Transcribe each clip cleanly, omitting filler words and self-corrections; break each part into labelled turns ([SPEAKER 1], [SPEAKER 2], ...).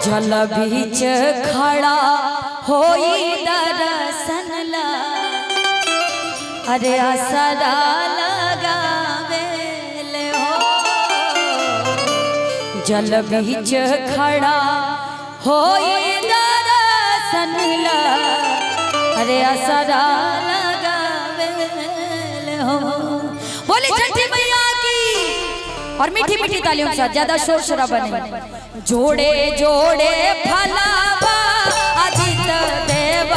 [SPEAKER 1] जल बीच खड़ा होई दर्शन ला, अरे असरा लगावे ले हो। जल बीच खड़ा होई दर्शन ला, अरे असरा लगावे ले हो। बोली छठी मैया की। और मीठी मीठी तालियों के साथ, ज्यादा शोर शराबा नहीं। जोड़े जोड़े फलावा आदित देव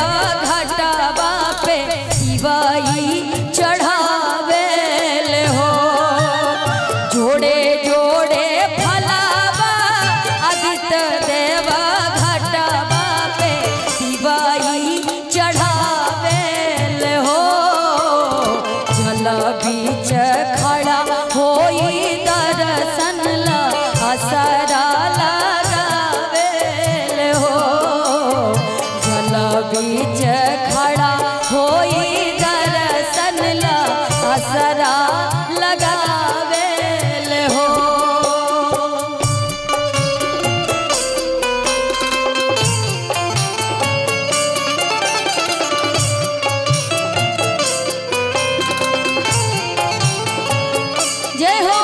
[SPEAKER 1] घटावा पे शिवाई चढ़ावे ले हो। जोड़े जोड़े फलावा आदित देव घटावा पे शिवाई चढ़ावे ले हो। जल बीच खड़ा होई दर्शन ला, असरा लगावे ले हो। जल बीच खड़ा होई दर्शन ला, असरा लगावे ले हो। जय हो।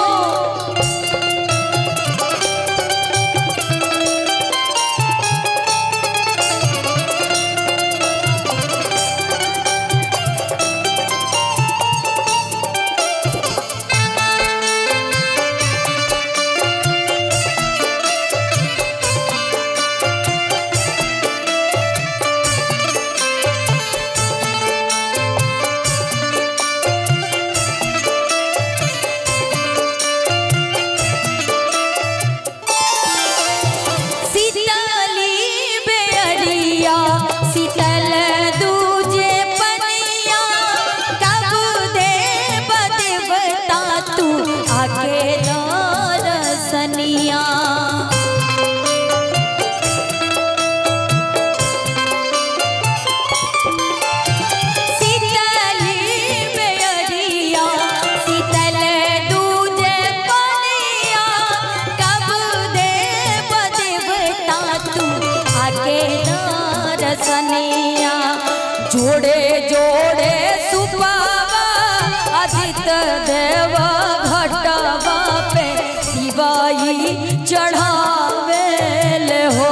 [SPEAKER 1] जोड़े जोड़े सुपावा आदित देव घटावा पे शिवाई चढ़ावे ले हो।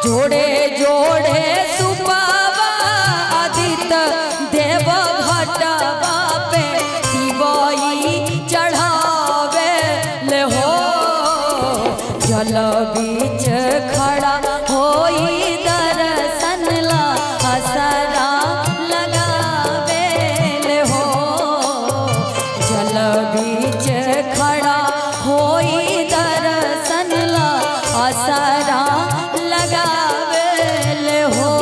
[SPEAKER 1] जोड़े जोड़े सुपावा आदित देव घटावा पे शिवाई चढ़ावे ले हो। जल बीच खड़ा होई दर्शन ला, असरा लगावे ले हो। जल बीच खड़ा होई दर्शन ला, असरा लगावे ले हो।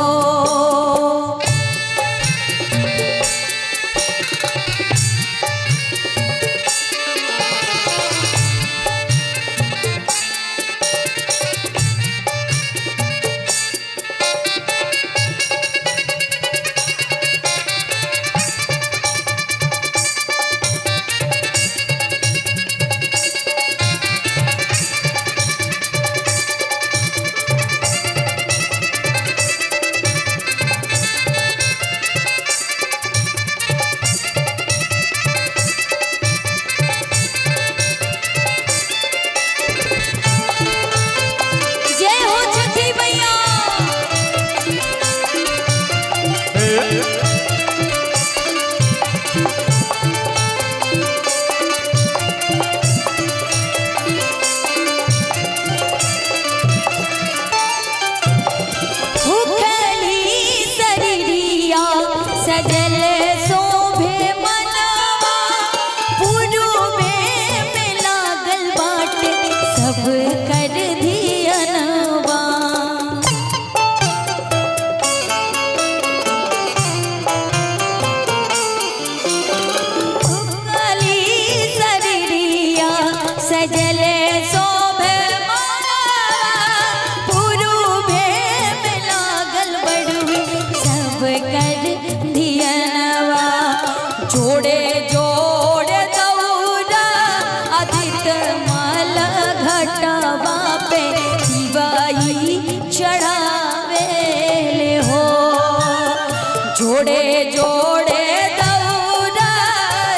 [SPEAKER 1] जोड़े जोड़े दौरा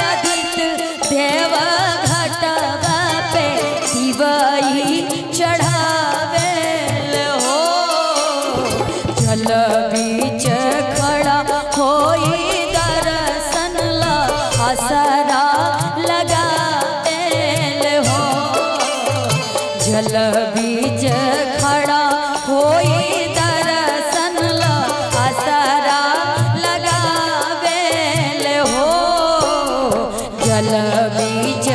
[SPEAKER 1] आदित देव घटवा पे दिवाई चढ़ावेल हो। जल बीच खड़ा होई दर्शन ला आसरा लगावेल हो। जल बीच खड़ा होई दर्शन ला आसरा लगावेल हो। जल बीच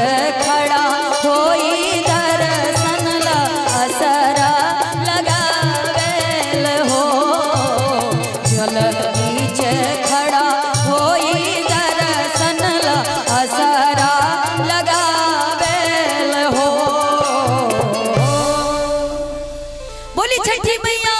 [SPEAKER 1] खड़ा होई दर्शन ला आसरा लगावेल हो। जल बीच खड़ा होई दर्शन ला आसरा लगावेल हो। बोली छठी मैया